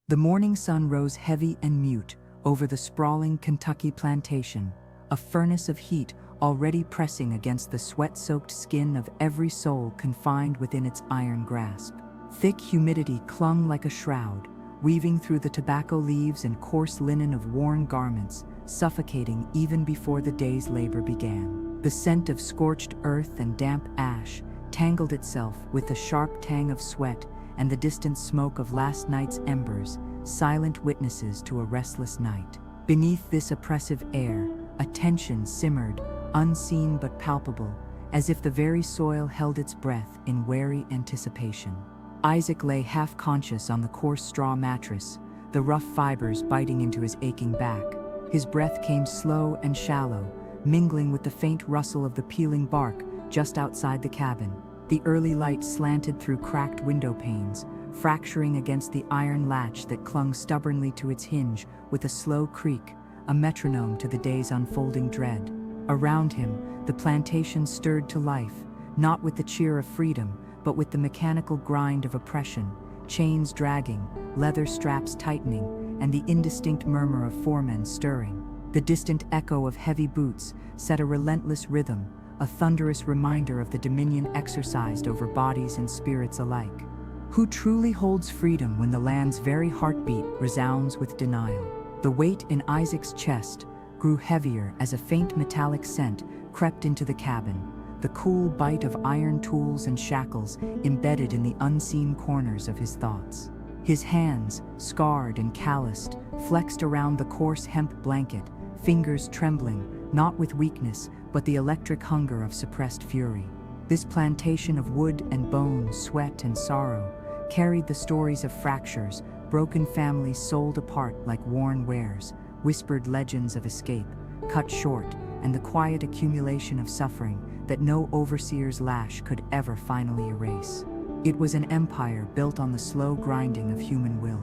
The morning sun rose heavy and mute over the sprawling Kentucky plantation, a furnace of heat already pressing against the sweat-soaked skin of every soul confined within its iron grasp. Thick humidity clung like a shroud, weaving through the tobacco leaves and coarse linen of worn garments, suffocating even before the day's labor began. The scent of scorched earth and damp ash tangled itself with the sharp tang of sweat and the distant smoke of last night's embers, silent witnesses to a restless night. Beneath this oppressive air, a tension simmered, unseen but palpable, as if the very soil held its breath in wary anticipation. Isaac lay half-conscious on the coarse straw mattress, the rough fibers biting into his aching back. His breath came slow and shallow, mingling with the faint rustle of the peeling bark just outside the cabin. The early light slanted through cracked window panes, fracturing against the iron latch that clung stubbornly to its hinge with a slow creak, a metronome to the day's unfolding dread. Around him, the plantation stirred to life, not with the cheer of freedom, but with the mechanical grind of oppression, chains dragging, leather straps tightening, and the indistinct murmur of foremen stirring. The distant echo of heavy boots set a relentless rhythm, a thunderous reminder of the dominion exercised over bodies and spirits alike. Who truly holds freedom when the land's very heartbeat resounds with denial? The weight in Isaac's chest grew heavier as a faint metallic scent crept into the cabin, the cool bite of iron tools and shackles embedded in the unseen corners of his thoughts. His hands, scarred and calloused, flexed around the coarse hemp blanket, fingers trembling, not with weakness, but the electric hunger of suppressed fury. This plantation of wood and bone, sweat and sorrow, carried the stories of fractures, broken families sold apart like worn wares, whispered legends of escape, cut short, and the quiet accumulation of suffering that no overseer's lash could ever finally erase. It was an empire built on the slow grinding of human will.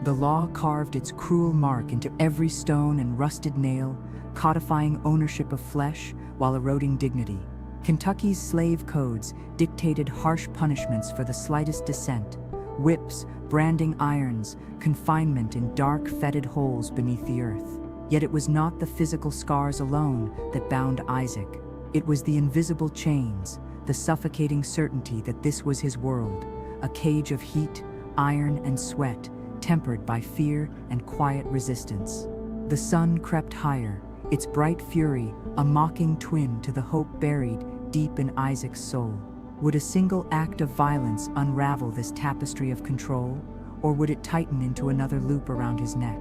The law carved its cruel mark into every stone and rusted nail, codifying ownership of flesh while eroding dignity. Kentucky's slave codes dictated harsh punishments for the slightest dissent: whips, branding irons, confinement in dark, fetid holes beneath the earth. Yet it was not the physical scars alone that bound Isaac. It was the invisible chains, the suffocating certainty that this was his world, a cage of heat, iron, and sweat, tempered by fear and quiet resistance. The sun crept higher, its bright fury a mocking twin to the hope buried deep in Isaac's soul. Would a single act of violence unravel this tapestry of control, or would it tighten into another loop around his neck?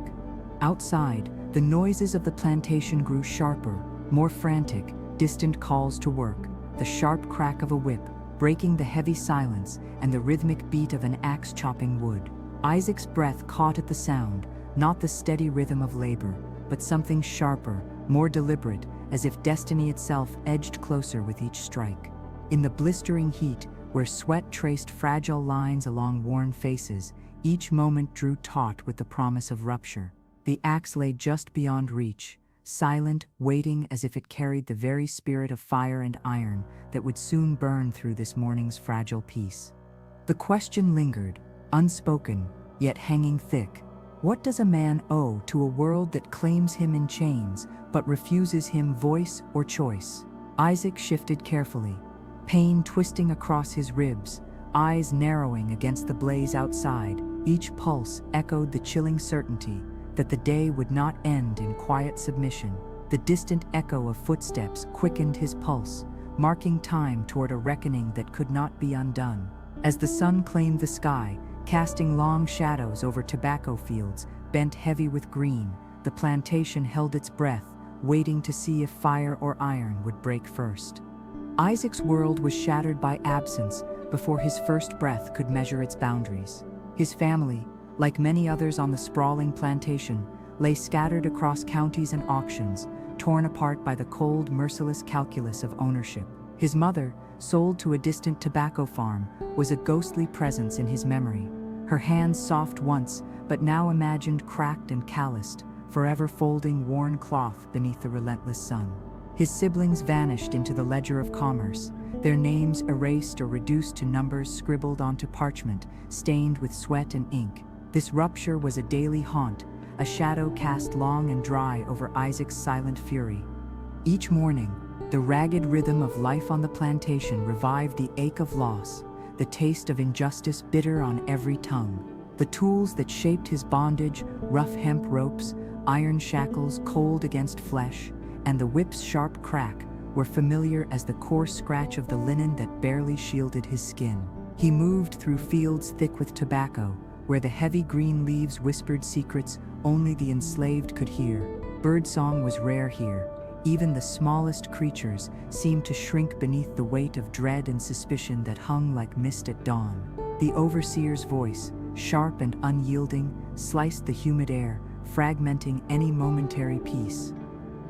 Outside, the noises of the plantation grew sharper, more frantic, distant calls to work, the sharp crack of a whip, breaking the heavy silence, and the rhythmic beat of an axe chopping wood. Isaac's breath caught at the sound, not the steady rhythm of labor, but something sharper, more deliberate, as if destiny itself edged closer with each strike. In the blistering heat, where sweat traced fragile lines along worn faces, each moment drew taut with the promise of rupture. The axe lay just beyond reach, silent, waiting as if it carried the very spirit of fire and iron that would soon burn through this morning's fragile peace. The question lingered, unspoken, yet hanging thick. What does a man owe to a world that claims him in chains, but refuses him voice or choice? Isaac shifted carefully, pain twisting across his ribs, eyes narrowing against the blaze outside. Each pulse echoed the chilling certainty that the day would not end in quiet submission. The distant echo of footsteps quickened his pulse, marking time toward a reckoning that could not be undone. As the sun claimed the sky, casting long shadows over tobacco fields bent heavy with green, the plantation held its breath, waiting to see if fire or iron would break first. Isaac's world was shattered by absence before his first breath could measure its boundaries. His family, like many others on the sprawling plantation, lay scattered across counties and auctions, torn apart by the cold, merciless calculus of ownership. His mother, sold to a distant tobacco farm, was a ghostly presence in his memory, her hands soft once, but now imagined cracked and calloused, forever folding worn cloth beneath the relentless sun. His siblings vanished into the ledger of commerce, their names erased or reduced to numbers scribbled onto parchment, stained with sweat and ink. This rupture was a daily haunt, a shadow cast long and dry over Isaac's silent fury. Each morning, the ragged rhythm of life on the plantation revived the ache of loss, the taste of injustice bitter on every tongue. The tools that shaped his bondage, rough hemp ropes, iron shackles cold against flesh, and the whip's sharp crack, were familiar as the coarse scratch of the linen that barely shielded his skin. He moved through fields thick with tobacco, where the heavy green leaves whispered secrets only the enslaved could hear. Birdsong was rare here. Even the smallest creatures seemed to shrink beneath the weight of dread and suspicion that hung like mist at dawn. The overseer's voice, sharp and unyielding, sliced the humid air, fragmenting any momentary peace.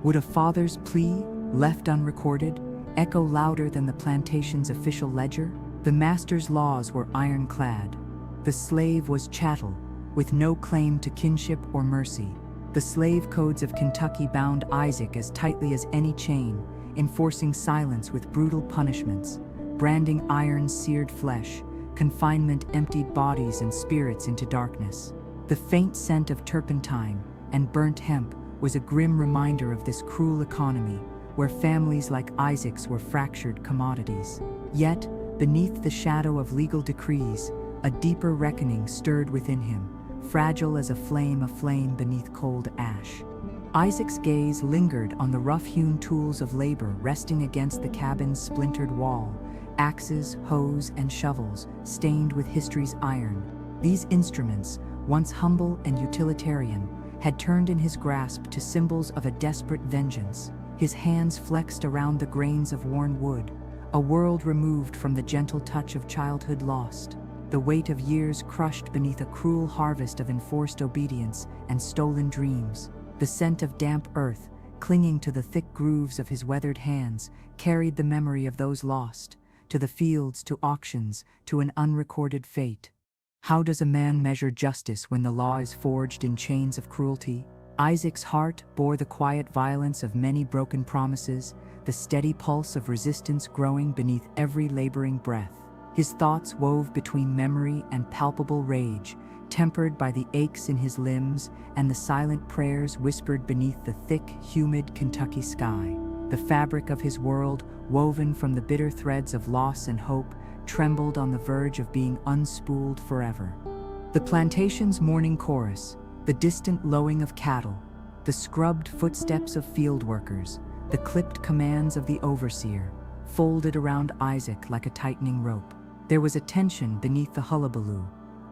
Would a father's plea, left unrecorded, echo louder than the plantation's official ledger? The master's laws were ironclad. The slave was chattel, with no claim to kinship or mercy. The slave codes of Kentucky bound Isaac as tightly as any chain, enforcing silence with brutal punishments, branding iron-seared flesh. Confinement emptied bodies and spirits into darkness. The faint scent of turpentine and burnt hemp was a grim reminder of this cruel economy, where families like Isaac's were fractured commodities. Yet, beneath the shadow of legal decrees, a deeper reckoning stirred within him, fragile as a flame aflame beneath cold ash. Isaac's gaze lingered on the rough-hewn tools of labor resting against the cabin's splintered wall, axes, hoes, and shovels, stained with history's iron. These instruments, once humble and utilitarian, had turned in his grasp to symbols of a desperate vengeance. His hands flexed around the grains of worn wood, a world removed from the gentle touch of childhood lost, the weight of years crushed beneath a cruel harvest of enforced obedience and stolen dreams. The scent of damp earth, clinging to the thick grooves of his weathered hands, carried the memory of those lost, to the fields, to auctions, to an unrecorded fate. How does a man measure justice when the law is forged in chains of cruelty? Isaac's heart bore the quiet violence of many broken promises, the steady pulse of resistance growing beneath every laboring breath. His thoughts wove between memory and palpable rage, tempered by the aches in his limbs and the silent prayers whispered beneath the thick, humid Kentucky sky. The fabric of his world, woven from the bitter threads of loss and hope, trembled on the verge of being unspooled forever. The plantation's morning chorus, the distant lowing of cattle, the scrubbed footsteps of field workers, the clipped commands of the overseer, folded around Isaac like a tightening rope. There was a tension beneath the hullabaloo,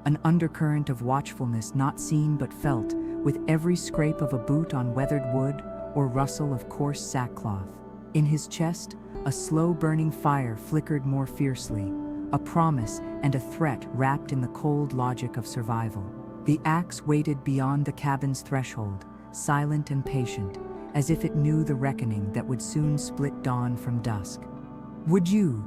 an undercurrent of watchfulness not seen but felt, with every scrape of a boot on weathered wood or rustle of coarse sackcloth. In his chest, a slow-burning fire flickered more fiercely, a promise and a threat wrapped in the cold logic of survival. The axe waited beyond the cabin's threshold, silent and patient, as if it knew the reckoning that would soon split dawn from dusk. Would you,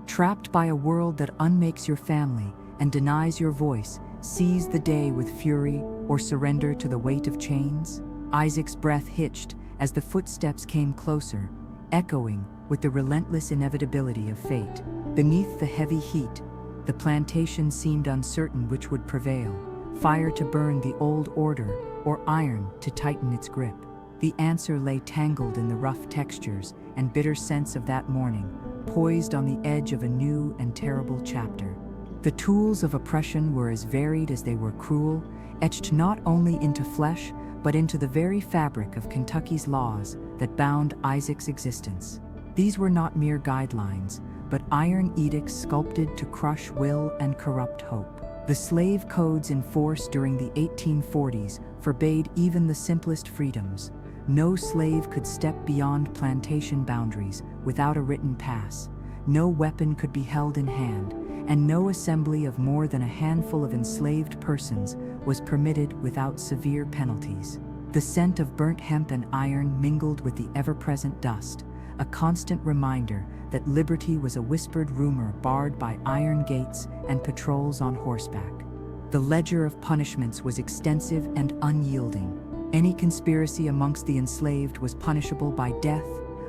trapped by a world that unmakes your family and denies your voice, seize the day with fury or surrender to the weight of chains? Isaac's breath hitched as the footsteps came closer, echoing with the relentless inevitability of fate. Beneath the heavy heat, the plantation seemed uncertain which would prevail, fire to burn the old order or iron to tighten its grip. The answer lay tangled in the rough textures and bitter scents of that morning, poised on the edge of a new and terrible chapter. The tools of oppression were as varied as they were cruel, etched not only into flesh, but into the very fabric of Kentucky's laws that bound Isaac's existence. These were not mere guidelines, but iron edicts sculpted to crush will and corrupt hope. The slave codes in force during the 1840s forbade even the simplest freedoms. No slave could step beyond plantation boundaries without a written pass. No weapon could be held in hand, and no assembly of more than a handful of enslaved persons was permitted without severe penalties. The scent of burnt hemp and iron mingled with the ever-present dust, a constant reminder that liberty was a whispered rumor barred by iron gates and patrols on horseback. The ledger of punishments was extensive and unyielding. Any conspiracy amongst the enslaved was punishable by death,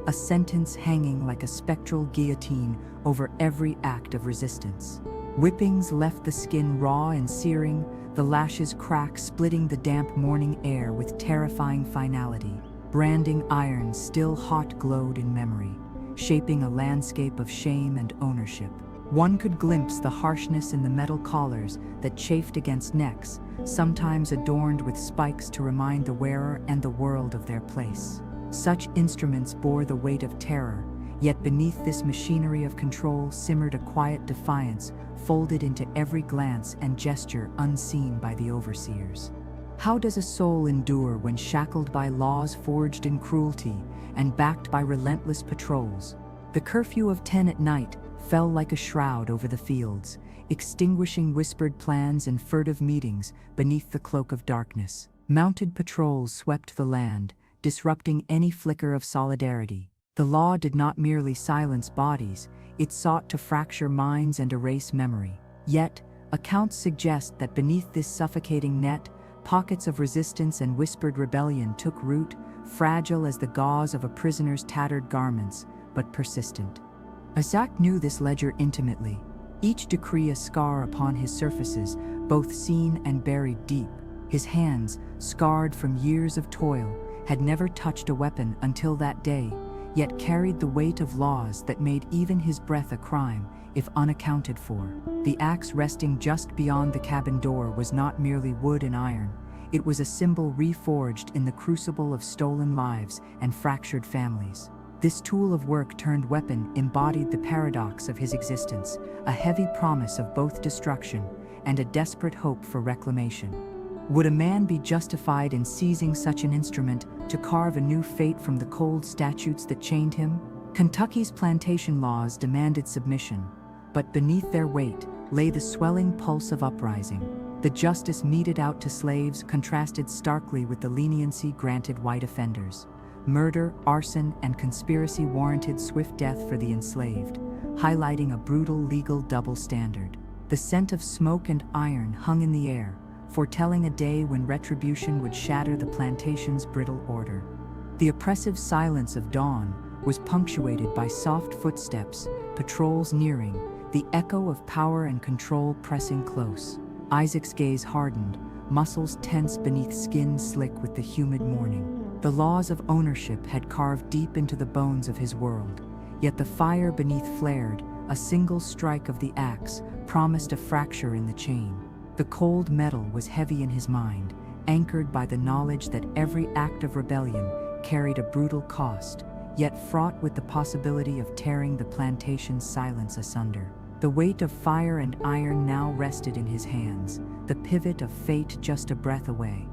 a sentence hanging like a spectral guillotine over every act of resistance. Whippings left the skin raw and searing, the lashes crack, splitting the damp morning air with terrifying finality. Branding irons still hot glowed in memory, shaping a landscape of shame and ownership. One could glimpse the harshness in the metal collars that chafed against necks, sometimes adorned with spikes to remind the wearer and the world of their place. Such instruments bore the weight of terror, yet beneath this machinery of control simmered a quiet defiance, folded into every glance and gesture unseen by the overseers. How does a soul endure when shackled by laws forged in cruelty and backed by relentless patrols? The curfew of 10 at night fell like a shroud over the fields, extinguishing whispered plans and furtive meetings beneath the cloak of darkness. Mounted patrols swept the land, disrupting any flicker of solidarity. The law did not merely silence bodies, it sought to fracture minds and erase memory. Yet, accounts suggest that beneath this suffocating net, pockets of resistance and whispered rebellion took root, fragile as the gauze of a prisoner's tattered garments, but persistent. Isaac knew this ledger intimately, each decree a scar upon his surfaces, both seen and buried deep. His hands, scarred from years of toil, had never touched a weapon until that day, yet carried the weight of laws that made even his breath a crime, if unaccounted for. The axe resting just beyond the cabin door was not merely wood and iron, it was a symbol reforged in the crucible of stolen lives and fractured families. This tool of work turned weapon embodied the paradox of his existence, a heavy promise of both destruction and a desperate hope for reclamation. Would a man be justified in seizing such an instrument to carve a new fate from the cold statutes that chained him? Kentucky's plantation laws demanded submission, but beneath their weight lay the swelling pulse of uprising. The justice meted out to slaves contrasted starkly with the leniency granted white offenders. Murder, arson, and conspiracy warranted swift death for the enslaved, highlighting a brutal legal double standard. The scent of smoke and iron hung in the air, foretelling a day when retribution would shatter the plantation's brittle order. The oppressive silence of dawn was punctuated by soft footsteps, patrols nearing, the echo of power and control pressing close. Isaac's gaze hardened, muscles tense beneath skin slick with the humid morning. The laws of ownership had carved deep into the bones of his world, yet the fire beneath flared, a single strike of the axe promised a fracture in the chain. The cold metal was heavy in his mind, anchored by the knowledge that every act of rebellion carried a brutal cost, yet fraught with the possibility of tearing the plantation's silence asunder. The weight of fire and iron now rested in his hands, the pivot of fate just a breath away.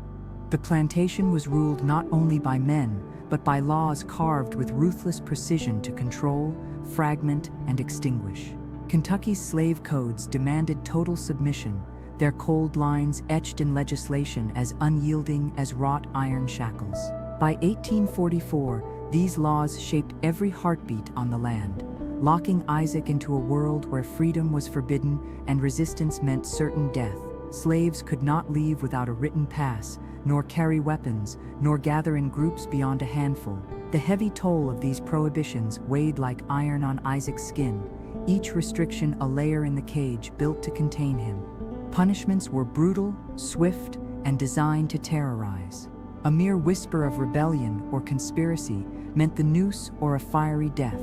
The plantation was ruled not only by men, but by laws carved with ruthless precision to control, fragment, and extinguish. Kentucky's slave codes demanded total submission, their cold lines etched in legislation as unyielding as wrought iron shackles. By 1844, these laws shaped every heartbeat on the land, locking Isaac into a world where freedom was forbidden and resistance meant certain death. Slaves could not leave without a written pass, nor carry weapons, nor gather in groups beyond a handful. The heavy toll of these prohibitions weighed like iron on Isaac's skin, each restriction a layer in the cage built to contain him. Punishments were brutal, swift, and designed to terrorize. A mere whisper of rebellion or conspiracy meant the noose or a fiery death.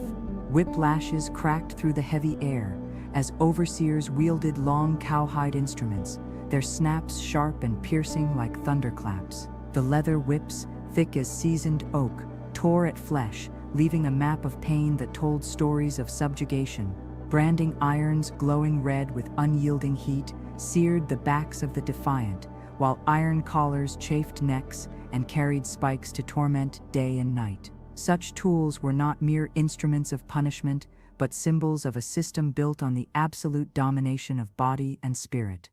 Whip lashes cracked through the heavy air as overseers wielded long cowhide instruments, their snaps sharp and piercing like thunderclaps. The leather whips, thick as seasoned oak, tore at flesh, leaving a map of pain that told stories of subjugation. Branding irons, glowing red with unyielding heat, seared the backs of the defiant, while iron collars chafed necks and carried spikes to torment day and night. Such tools were not mere instruments of punishment, but symbols of a system built on the absolute domination of body and spirit.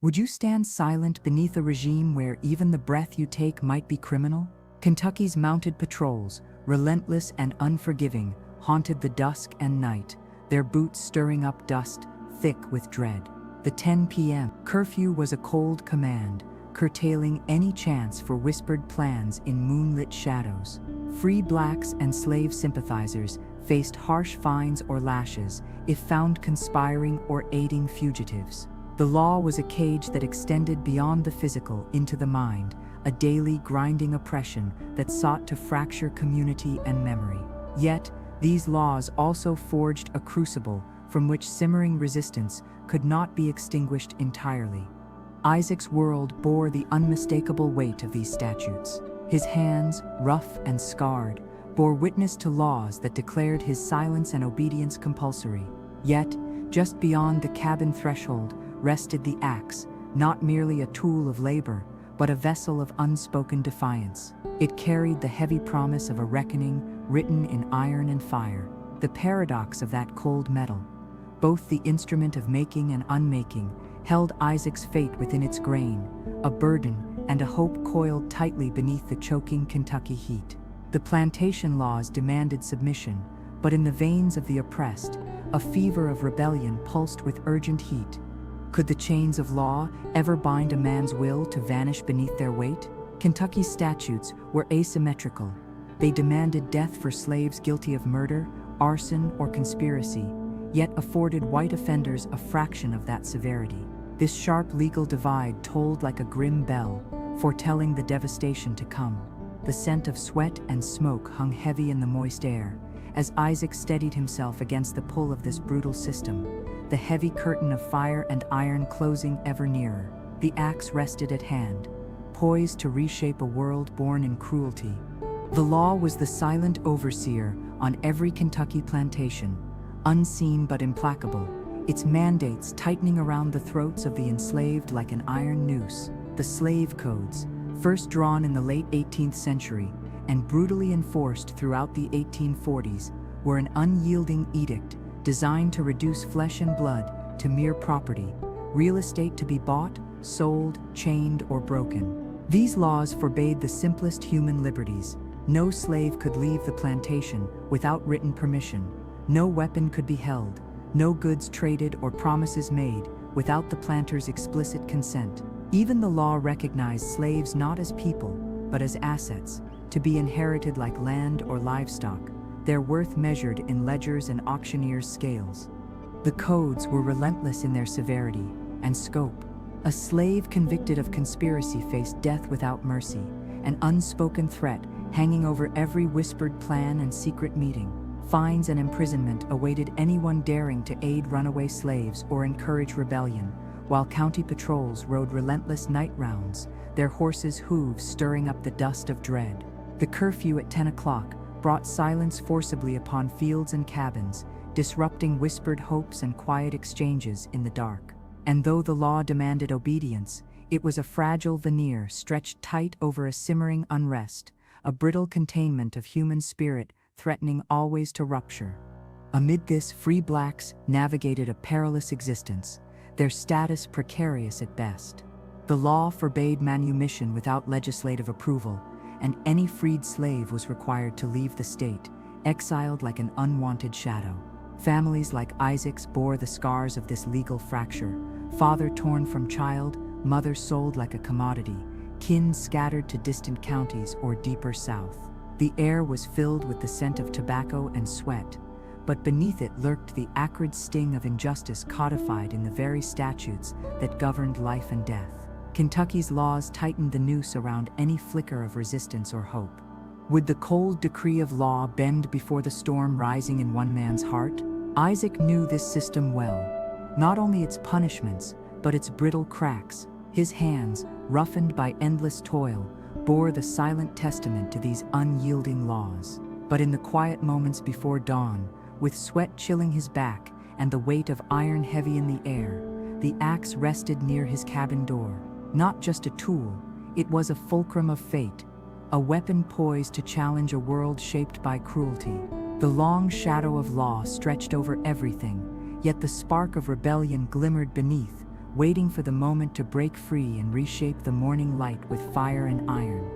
Would you stand silent beneath a regime where even the breath you take might be criminal? Kentucky's mounted patrols, relentless and unforgiving, haunted the dusk and night, their boots stirring up dust, thick with dread. The 10 p.m. curfew was a cold command, curtailing any chance for whispered plans in moonlit shadows. Free blacks and slave sympathizers faced harsh fines or lashes if found conspiring or aiding fugitives. The law was a cage that extended beyond the physical into the mind, a daily grinding oppression that sought to fracture community and memory. Yet, these laws also forged a crucible from which simmering resistance could not be extinguished entirely. Isaac's world bore the unmistakable weight of these statutes. His hands, rough and scarred, bore witness to laws that declared his silence and obedience compulsory. Yet, just beyond the cabin threshold rested the axe, not merely a tool of labor, but a vessel of unspoken defiance. It carried the heavy promise of a reckoning written in iron and fire, the paradox of that cold metal. Both the instrument of making and unmaking held Isaac's fate within its grain, a burden and a hope coiled tightly beneath the choking Kentucky heat. The plantation laws demanded submission, but in the veins of the oppressed, a fever of rebellion pulsed with urgent heat. Could the chains of law ever bind a man's will to vanish beneath their weight? Kentucky's statutes were asymmetrical. They demanded death for slaves guilty of murder, arson, or conspiracy, yet afforded white offenders a fraction of that severity. This sharp legal divide tolled like a grim bell, foretelling the devastation to come. The scent of sweat and smoke hung heavy in the moist air, as Isaac steadied himself against the pull of this brutal system, the heavy curtain of fire and iron closing ever nearer. The axe rested at hand, poised to reshape a world born in cruelty. The law was the silent overseer on every Kentucky plantation, unseen but implacable, its mandates tightening around the throats of the enslaved like an iron noose. The slave codes, first drawn in the late 18th century and brutally enforced throughout the 1840s, were an unyielding edict designed to reduce flesh and blood to mere property, real estate to be bought, sold, chained, or broken. These laws forbade the simplest human liberties. No slave could leave the plantation without written permission. No weapon could be held, no goods traded or promises made without the planter's explicit consent. Even the law recognized slaves not as people, but as assets, to be inherited like land or livestock, their worth measured in ledgers and auctioneers' scales. The codes were relentless in their severity and scope. A slave convicted of conspiracy faced death without mercy, an unspoken threat hanging over every whispered plan and secret meeting. Fines and imprisonment awaited anyone daring to aid runaway slaves or encourage rebellion, while county patrols rode relentless night rounds, their horses' hooves stirring up the dust of dread. The curfew at 10 o'clock brought silence forcibly upon fields and cabins, disrupting whispered hopes and quiet exchanges in the dark. And though the law demanded obedience, it was a fragile veneer stretched tight over a simmering unrest, a brittle containment of human spirit threatening always to rupture. Amid this, free blacks navigated a perilous existence, their status precarious at best. The law forbade manumission without legislative approval, and any freed slave was required to leave the state, exiled like an unwanted shadow. Families like Isaac's bore the scars of this legal fracture, father torn from child, mother sold like a commodity, kin scattered to distant counties or deeper south. The air was filled with the scent of tobacco and sweat, but beneath it lurked the acrid sting of injustice codified in the very statutes that governed life and death. Kentucky's laws tightened the noose around any flicker of resistance or hope. Would the cold decree of law bend before the storm rising in one man's heart? Isaac knew this system well, not only its punishments, but its brittle cracks. His hands, roughened by endless toil, bore the silent testament to these unyielding laws. But in the quiet moments before dawn, with sweat chilling his back and the weight of iron heavy in the air, the axe rested near his cabin door. Not just a tool, it was a fulcrum of fate, a weapon poised to challenge a world shaped by cruelty. The long shadow of law stretched over everything, yet the spark of rebellion glimmered beneath, waiting for the moment to break free and reshape the morning light with fire and iron.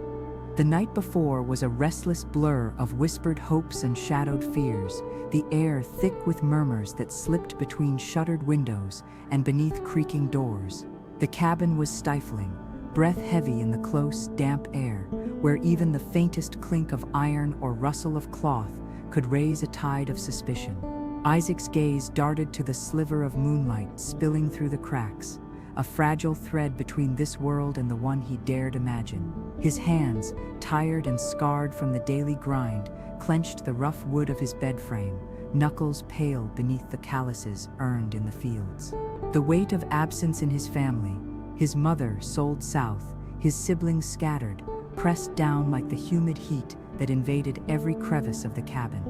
The night before was a restless blur of whispered hopes and shadowed fears, the air thick with murmurs that slipped between shuttered windows and beneath creaking doors. The cabin was stifling, breath heavy in the close, damp air, where even the faintest clink of iron or rustle of cloth could raise a tide of suspicion. Isaac's gaze darted to the sliver of moonlight spilling through the cracks, a fragile thread between this world and the one he dared imagine. His hands, tired and scarred from the daily grind, clenched the rough wood of his bed frame, knuckles pale beneath the calluses earned in the fields. The weight of absence in his family, his mother sold south, his siblings scattered, pressed down like the humid heat that invaded every crevice of the cabin.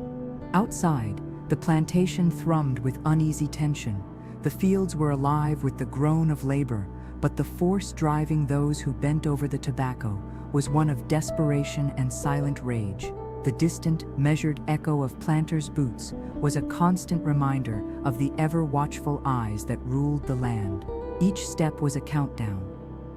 Outside, the plantation thrummed with uneasy tension. The fields were alive with the groan of labor, but the force driving those who bent over the tobacco was one of desperation and silent rage. The distant, measured echo of planters' boots was a constant reminder of the ever-watchful eyes that ruled the land. Each step was a countdown,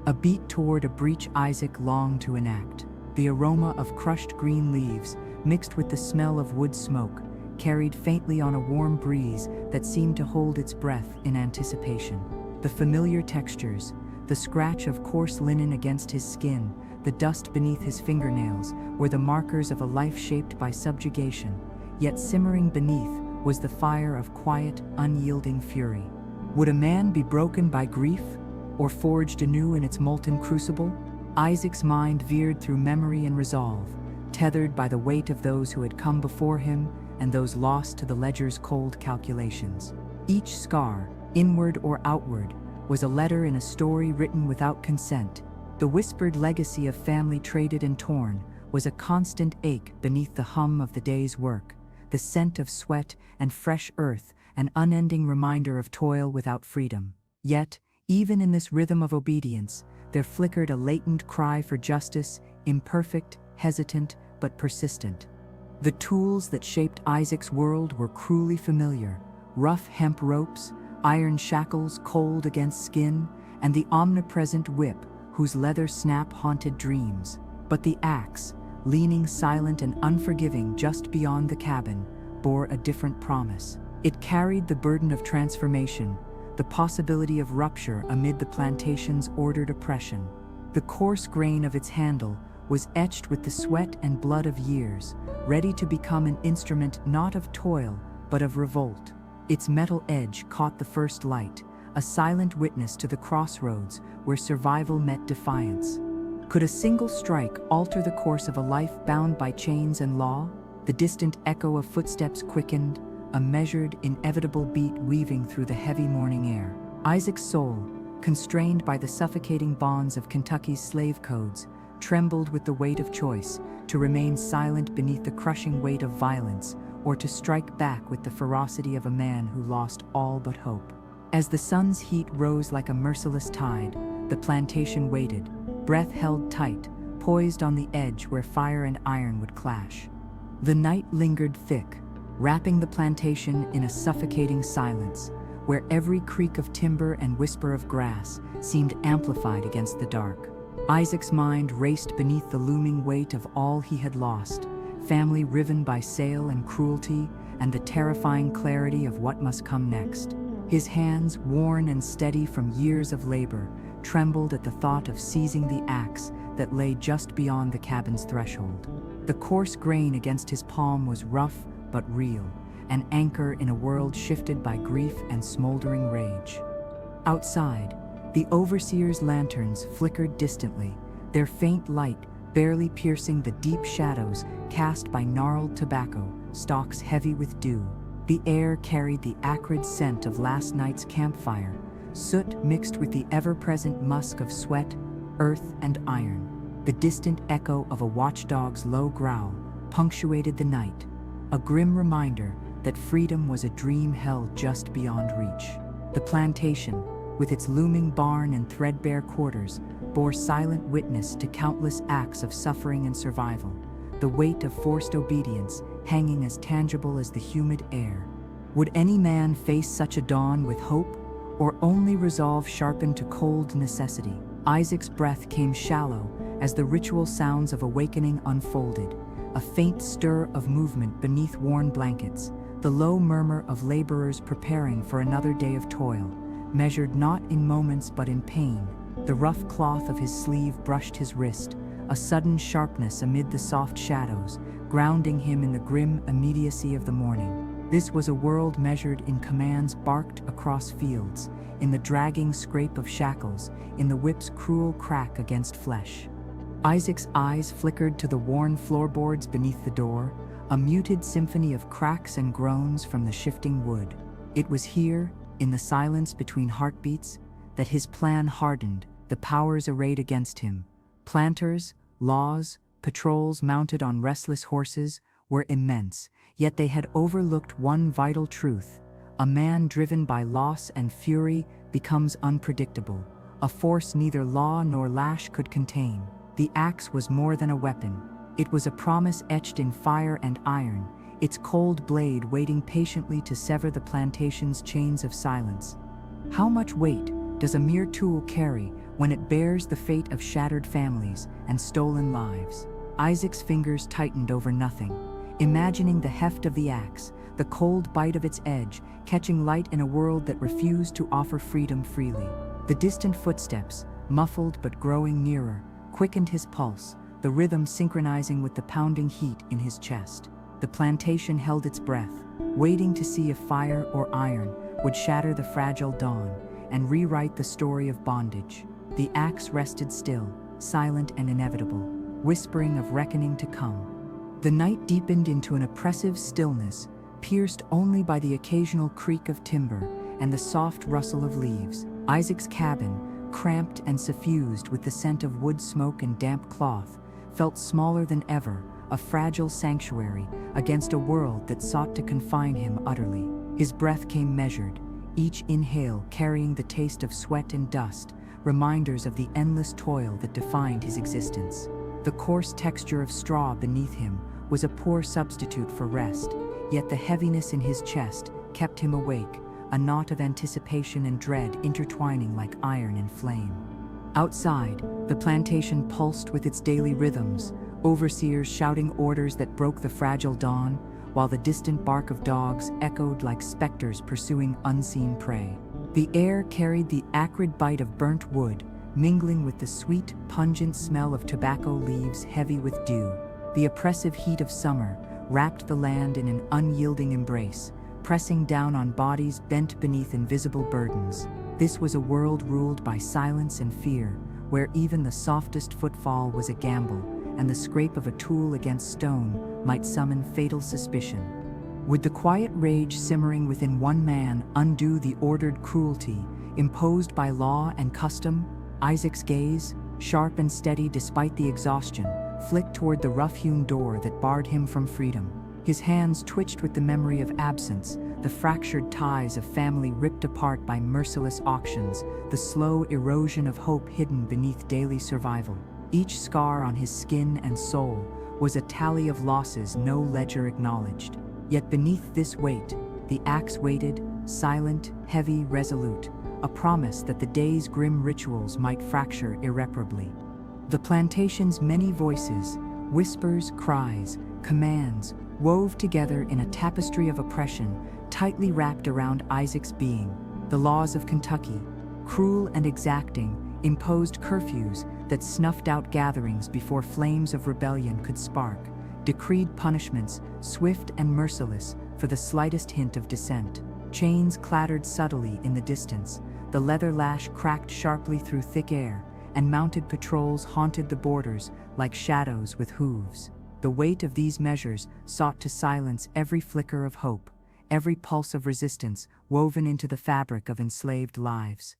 a beat toward a breach Isaac longed to enact. The aroma of crushed green leaves, mixed with the smell of wood smoke, carried faintly on a warm breeze that seemed to hold its breath in anticipation. The familiar textures, the scratch of coarse linen against his skin, the dust beneath his fingernails, were the markers of a life shaped by subjugation, yet simmering beneath was the fire of quiet, unyielding fury. Would a man be broken by grief, or forged anew in its molten crucible? Isaac's mind veered through memory and resolve, tethered by the weight of those who had come before him and those lost to the ledger's cold calculations. Each scar, inward or outward, was a letter in a story written without consent. The whispered legacy of family traded and torn was a constant ache beneath the hum of the day's work, the scent of sweat and fresh earth, an unending reminder of toil without freedom. Yet, even in this rhythm of obedience, there flickered a latent cry for justice, imperfect, hesitant, but persistent. The tools that shaped Isaac's world were cruelly familiar: rough hemp ropes, iron shackles cold against skin, and the omnipresent whip whose leather snap haunted dreams. But the axe, leaning silent and unforgiving just beyond the cabin, bore a different promise. It carried the burden of transformation, the possibility of rupture amid the plantation's ordered oppression. The coarse grain of its handle was etched with the sweat and blood of years, ready to become an instrument not of toil, but of revolt. Its metal edge caught the first light, a silent witness to the crossroads where survival met defiance. Could a single strike alter the course of a life bound by chains and law? The distant echo of footsteps quickened, a measured, inevitable beat weaving through the heavy morning air. Isaac's soul, constrained by the suffocating bonds of Kentucky's slave codes, trembled with the weight of choice, to remain silent beneath the crushing weight of violence, or to strike back with the ferocity of a man who lost all but hope. As the sun's heat rose like a merciless tide, the plantation waited, breath held tight, poised on the edge where fire and iron would clash. The night lingered thick, wrapping the plantation in a suffocating silence, where every creak of timber and whisper of grass seemed amplified against the dark. Isaac's mind raced beneath the looming weight of all he had lost, family riven by sale and cruelty, and the terrifying clarity of what must come next. His hands, worn and steady from years of labor, trembled at the thought of seizing the axe that lay just beyond the cabin's threshold. The coarse grain against his palm was rough but real, an anchor in a world shifted by grief and smoldering rage. Outside, the overseer's lanterns flickered distantly, their faint light barely piercing the deep shadows cast by gnarled tobacco stalks heavy with dew. The air carried the acrid scent of last night's campfire, soot mixed with the ever-present musk of sweat, earth, and iron. The distant echo of a watchdog's low growl punctuated the night, a grim reminder that freedom was a dream held just beyond reach. The plantation, with its looming barn and threadbare quarters, bore silent witness to countless acts of suffering and survival, the weight of forced obedience hanging as tangible as the humid air. Would any man face such a dawn with hope, or only resolve sharpened to cold necessity? Isaac's breath came shallow as the ritual sounds of awakening unfolded, a faint stir of movement beneath worn blankets, the low murmur of laborers preparing for another day of toil, measured not in moments but in pain. The rough cloth of his sleeve brushed his wrist, a sudden sharpness amid the soft shadows, grounding him in the grim immediacy of the morning. This was a world measured in commands barked across fields, in the dragging scrape of shackles, in the whip's cruel crack against flesh. Isaac's eyes flickered to the worn floorboards beneath the door, a muted symphony of cracks and groans from the shifting wood. It was here, in the silence between heartbeats, that his plan hardened, the powers arrayed against him. Planters, laws, patrols mounted on restless horses were immense, yet they had overlooked one vital truth. A man driven by loss and fury becomes unpredictable, a force neither law nor lash could contain. The axe was more than a weapon. It was a promise etched in fire and iron, its cold blade waiting patiently to sever the plantation's chains of silence. How much weight does a mere tool carry when it bears the fate of shattered families and stolen lives? Isaac's fingers tightened over nothing, imagining the heft of the axe, the cold bite of its edge, catching light in a world that refused to offer freedom freely. The distant footsteps, muffled but growing nearer, quickened his pulse, the rhythm synchronizing with the pounding heat in his chest. The plantation held its breath, waiting to see if fire or iron would shatter the fragile dawn and rewrite the story of bondage. The axe rested still, silent and inevitable, whispering of reckoning to come. The night deepened into an oppressive stillness, pierced only by the occasional creak of timber and the soft rustle of leaves. Isaac's cabin, cramped and suffused with the scent of wood smoke and damp cloth, felt smaller than ever, a fragile sanctuary against a world that sought to confine him utterly. His breath came measured, each inhale carrying the taste of sweat and dust, reminders of the endless toil that defined his existence. The coarse texture of straw beneath him was a poor substitute for rest, yet the heaviness in his chest kept him awake, a knot of anticipation and dread intertwining like iron and flame. Outside, the plantation pulsed with its daily rhythms, overseers shouting orders that broke the fragile dawn, while the distant bark of dogs echoed like specters pursuing unseen prey. The air carried the acrid bite of burnt wood, mingling with the sweet, pungent smell of tobacco leaves heavy with dew. The oppressive heat of summer wrapped the land in an unyielding embrace, pressing down on bodies bent beneath invisible burdens. This was a world ruled by silence and fear, where even the softest footfall was a gamble, and the scrape of a tool against stone might summon fatal suspicion. Would the quiet rage simmering within one man undo the ordered cruelty imposed by law and custom? Isaac's gaze, sharp and steady despite the exhaustion, flicked toward the rough-hewn door that barred him from freedom. His hands twitched with the memory of absence, the fractured ties of family ripped apart by merciless auctions, the slow erosion of hope hidden beneath daily survival. Each scar on his skin and soul was a tally of losses no ledger acknowledged. Yet beneath this weight, the axe waited, silent, heavy, resolute, a promise that the day's grim rituals might fracture irreparably. The plantation's many voices, whispers, cries, commands, wove together in a tapestry of oppression, tightly wrapped around Isaac's being. The laws of Kentucky, cruel and exacting, imposed curfews that snuffed out gatherings before flames of rebellion could spark, decreed punishments, swift and merciless, for the slightest hint of dissent. Chains clattered subtly in the distance, the leather lash cracked sharply through thick air, and mounted patrols haunted the borders like shadows with hooves. The weight of these measures sought to silence every flicker of hope, every pulse of resistance woven into the fabric of enslaved lives.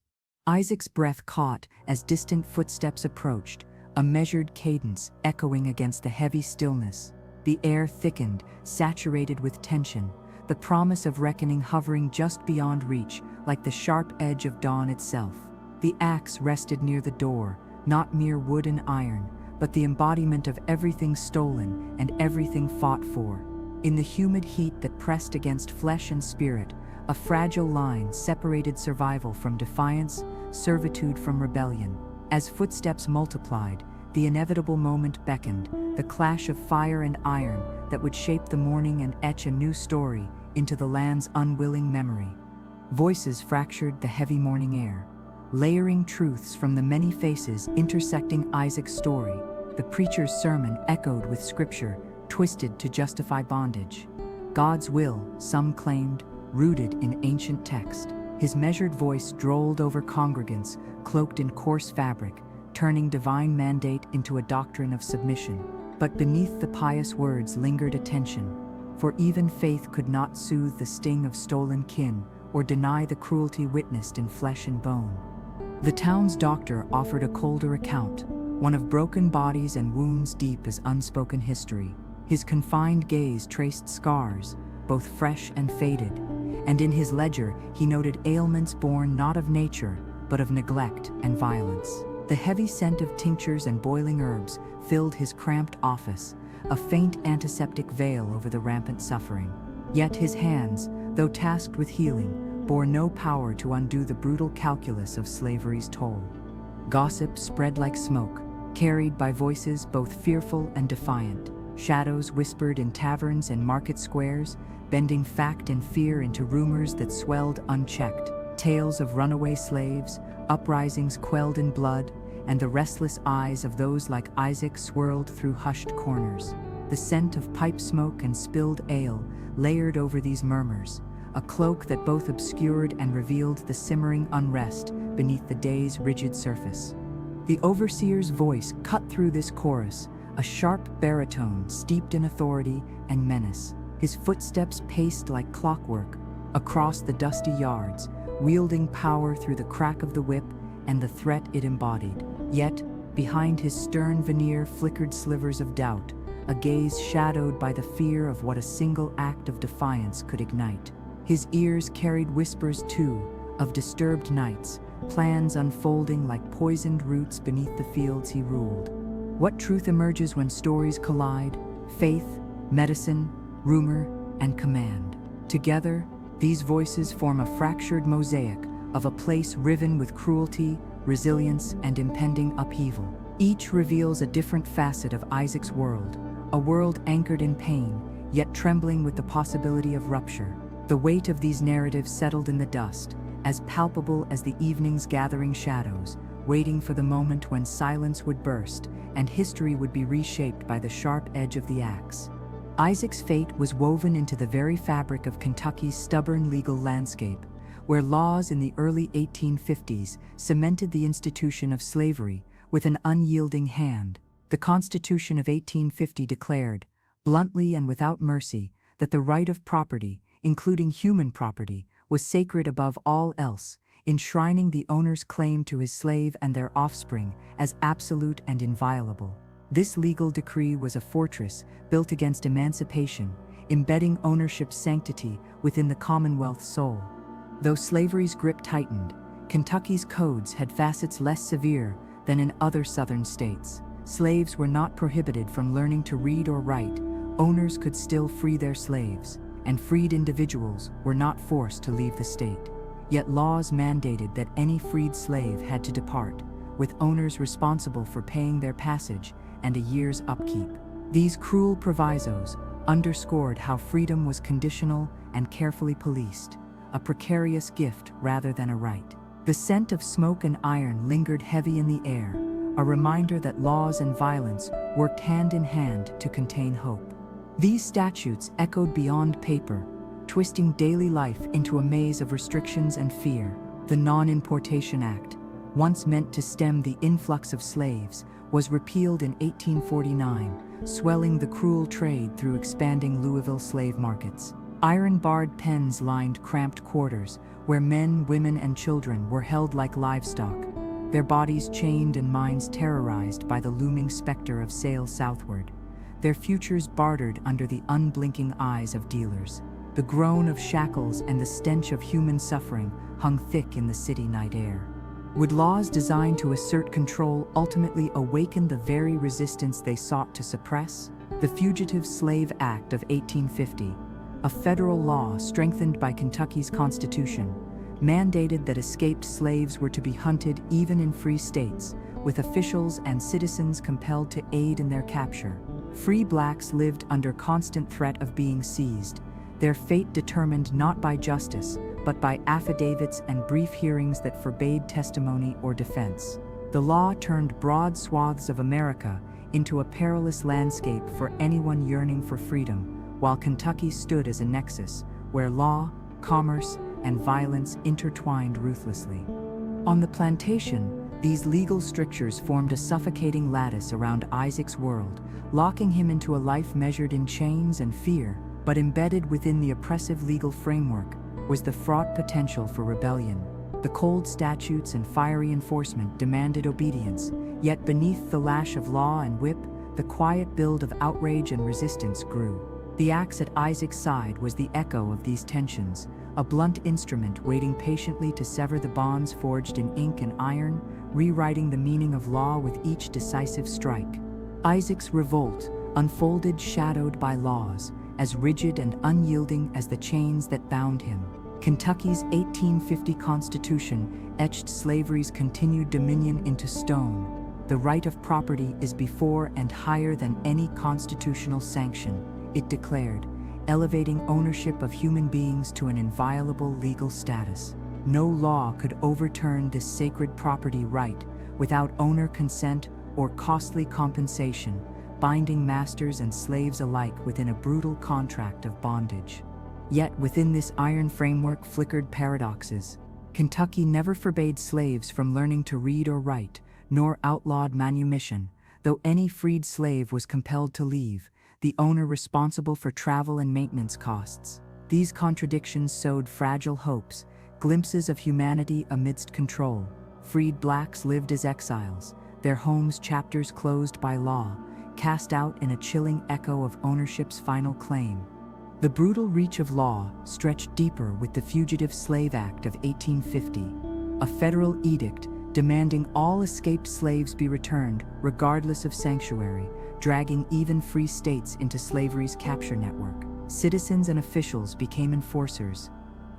Isaac's breath caught as distant footsteps approached, a measured cadence echoing against the heavy stillness. The air thickened, saturated with tension, the promise of reckoning hovering just beyond reach, like the sharp edge of dawn itself. The axe rested near the door, not mere wood and iron, but the embodiment of everything stolen and everything fought for. In the humid heat that pressed against flesh and spirit, a fragile line separated survival from defiance, servitude from rebellion. As footsteps multiplied, the inevitable moment beckoned, the clash of fire and iron that would shape the morning and etch a new story into the land's unwilling memory. Voices fractured the heavy morning air, layering truths from the many faces intersecting Isaac's story. The preacher's sermon echoed with scripture, twisted to justify bondage. God's will, some claimed, rooted in ancient text. His measured voice droned over congregants cloaked in coarse fabric, turning divine mandate into a doctrine of submission. But beneath the pious words lingered a tension, for even faith could not soothe the sting of stolen kin or deny the cruelty witnessed in flesh and bone. The town's doctor offered a colder account, one of broken bodies and wounds deep as unspoken history. His confined gaze traced scars, both fresh and faded, and in his ledger he noted ailments born not of nature, but of neglect and violence. The heavy scent of tinctures and boiling herbs filled his cramped office, a faint antiseptic veil over the rampant suffering. Yet his hands, though tasked with healing, bore no power to undo the brutal calculus of slavery's toll. Gossip spread like smoke, carried by voices both fearful and defiant. Shadows whispered in taverns and market squares, bending fact and fear into rumors that swelled unchecked. Tales of runaway slaves, uprisings quelled in blood, and the restless eyes of those like Isaac swirled through hushed corners. The scent of pipe smoke and spilled ale layered over these murmurs, a cloak that both obscured and revealed the simmering unrest beneath the day's rigid surface. The overseer's voice cut through this chorus, a sharp baritone steeped in authority and menace. His footsteps paced like clockwork across the dusty yards, wielding power through the crack of the whip and the threat it embodied. Yet, behind his stern veneer flickered slivers of doubt, a gaze shadowed by the fear of what a single act of defiance could ignite. His ears carried whispers, too, of disturbed nights, plans unfolding like poisoned roots beneath the fields he ruled. What truth emerges when stories collide? Faith, medicine, rumor, and command. Together, these voices form a fractured mosaic of a place riven with cruelty, resilience, and impending upheaval. Each reveals a different facet of Isaac's world, a world anchored in pain, yet trembling with the possibility of rupture. The weight of these narratives settled in the dust, as palpable as the evening's gathering shadows, waiting for the moment when silence would burst and history would be reshaped by the sharp edge of the axe. Isaac's fate was woven into the very fabric of Kentucky's stubborn legal landscape, where laws in the early 1850s cemented the institution of slavery with an unyielding hand. The Constitution of 1850 declared, bluntly and without mercy, that the right of property, including human property, was sacred above all else, enshrining the owner's claim to his slave and their offspring as absolute and inviolable. This legal decree was a fortress built against emancipation, embedding ownership's sanctity within the Commonwealth's soul. Though slavery's grip tightened, Kentucky's codes had facets less severe than in other southern states. Slaves were not prohibited from learning to read or write. Owners could still free their slaves, and freed individuals were not forced to leave the state. Yet laws mandated that any freed slave had to depart, with owners responsible for paying their passage and a year's upkeep. These cruel provisos underscored how freedom was conditional and carefully policed, a precarious gift rather than a right. The scent of smoke and iron lingered heavy in the air, a reminder that laws and violence worked hand in hand to contain hope. These statutes echoed beyond paper, twisting daily life into a maze of restrictions and fear. The Non-Importation Act, once meant to stem the influx of slaves, was repealed in 1849, swelling the cruel trade through expanding Louisville slave markets. Iron-barred pens lined cramped quarters, where men, women, and children were held like livestock, their bodies chained and minds terrorized by the looming specter of sale southward, their futures bartered under the unblinking eyes of dealers. The groan of shackles and the stench of human suffering hung thick in the city night air. Would laws designed to assert control ultimately awaken the very resistance they sought to suppress? The Fugitive Slave Act of 1850, a federal law strengthened by Kentucky's Constitution, mandated that escaped slaves were to be hunted even in free states, with officials and citizens compelled to aid in their capture. Free blacks lived under constant threat of being seized, their fate determined not by justice, but by affidavits and brief hearings that forbade testimony or defense. The law turned broad swaths of America into a perilous landscape for anyone yearning for freedom, while Kentucky stood as a nexus where law, commerce, and violence intertwined ruthlessly. On the plantation, these legal strictures formed a suffocating lattice around Isaac's world, locking him into a life measured in chains and fear. But embedded within the oppressive legal framework was the fraught potential for rebellion. The cold statutes and fiery enforcement demanded obedience, yet beneath the lash of law and whip, the quiet build of outrage and resistance grew. The axe at Isaac's side was the echo of these tensions, a blunt instrument waiting patiently to sever the bonds forged in ink and iron, rewriting the meaning of law with each decisive strike. Isaac's revolt unfolded shadowed by laws, as rigid and unyielding as the chains that bound him. Kentucky's 1850 Constitution etched slavery's continued dominion into stone. The right of property is before and higher than any constitutional sanction, it declared, elevating ownership of human beings to an inviolable legal status. No law could overturn this sacred property right without owner consent or costly compensation, binding masters and slaves alike within a brutal contract of bondage. Yet within this iron framework flickered paradoxes. Kentucky never forbade slaves from learning to read or write, nor outlawed manumission, though any freed slave was compelled to leave, the owner responsible for travel and maintenance costs. These contradictions sowed fragile hopes, glimpses of humanity amidst control. Freed blacks lived as exiles, their homes chapters closed by law, cast out in a chilling echo of ownership's final claim. The brutal reach of law stretched deeper with the Fugitive Slave Act of 1850, a federal edict demanding all escaped slaves be returned regardless of sanctuary, dragging even free states into slavery's capture network. Citizens and officials became enforcers.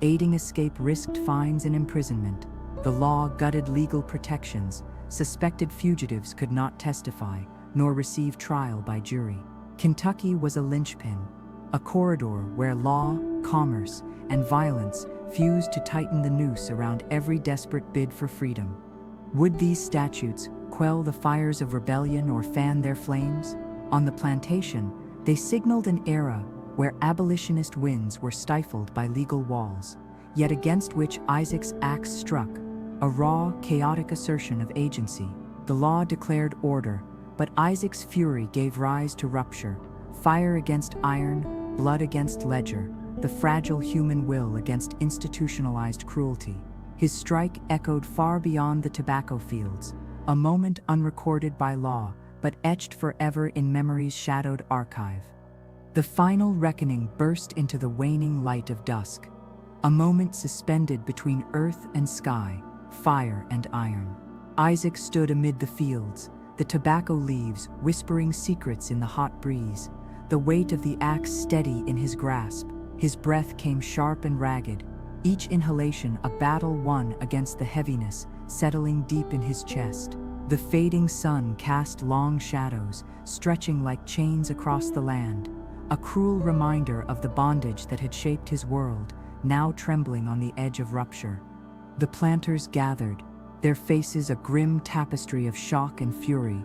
Aiding escape risked fines and imprisonment. The law gutted legal protections. Suspected fugitives could not testify, nor receive trial by jury. Kentucky was a linchpin, a corridor where law, commerce, and violence fused to tighten the noose around every desperate bid for freedom. Would these statutes quell the fires of rebellion or fan their flames? On the plantation, they signaled an era where abolitionist winds were stifled by legal walls, yet against which Isaac's axe struck, a raw, chaotic assertion of agency. The law declared order, but Isaac's fury gave rise to rupture, fire against iron, blood against ledger, the fragile human will against institutionalized cruelty. His strike echoed far beyond the tobacco fields, a moment unrecorded by law, but etched forever in memory's shadowed archive. The final reckoning burst into the waning light of dusk, a moment suspended between earth and sky, fire and iron. Isaac stood amid the fields, the tobacco leaves whispering secrets in the hot breeze, the weight of the axe steady in his grasp. His breath came sharp and ragged, each inhalation a battle won against the heaviness settling deep in his chest. The fading sun cast long shadows, stretching like chains across the land, a cruel reminder of the bondage that had shaped his world, now trembling on the edge of rupture. The planters gathered, their faces a grim tapestry of shock and fury.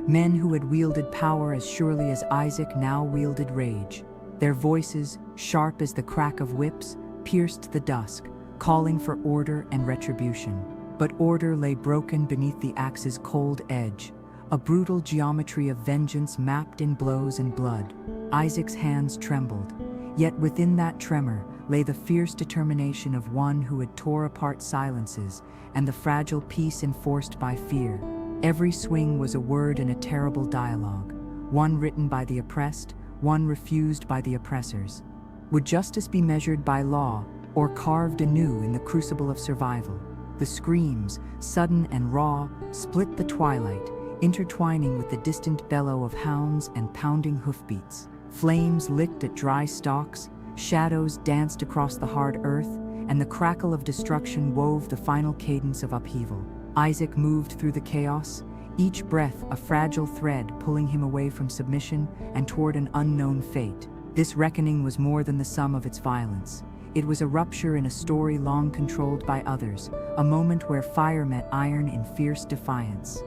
Men who had wielded power as surely as Isaac now wielded rage. Their voices, sharp as the crack of whips, pierced the dusk, calling for order and retribution. But order lay broken beneath the axe's cold edge, a brutal geometry of vengeance mapped in blows and blood. Isaac's hands trembled, yet within that tremor lay the fierce determination of one who had tore apart silences and the fragile peace enforced by fear. Every swing was a word in a terrible dialogue, one written by the oppressed, one refused by the oppressors. Would justice be measured by law or carved anew in the crucible of survival? The screams, sudden and raw, split the twilight, intertwining with the distant bellow of hounds and pounding hoofbeats. Flames licked at dry stalks, shadows danced across the hard earth, and the crackle of destruction wove the final cadence of upheaval. Isaac moved through the chaos, each breath a fragile thread pulling him away from submission and toward an unknown fate. This reckoning was more than the sum of its violence. It was a rupture in a story long controlled by others, a moment where fire met iron in fierce defiance.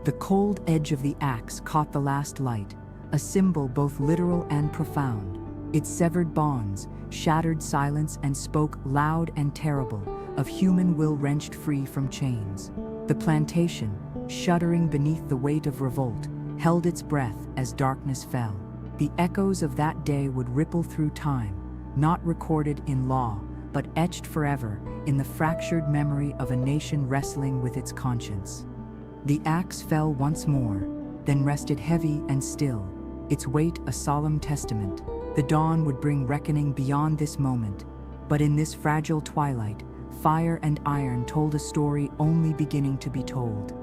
The cold edge of the axe caught the last light, a symbol both literal and profound. It severed bonds, shattered silence, and spoke loud and terrible of human will wrenched free from chains. The plantation, shuddering beneath the weight of revolt, held its breath as darkness fell. The echoes of that day would ripple through time, not recorded in law, but etched forever in the fractured memory of a nation wrestling with its conscience. The axe fell once more, then rested heavy and still, its weight a solemn testament. The dawn would bring reckoning beyond this moment, but in this fragile twilight, fire and iron told a story only beginning to be told.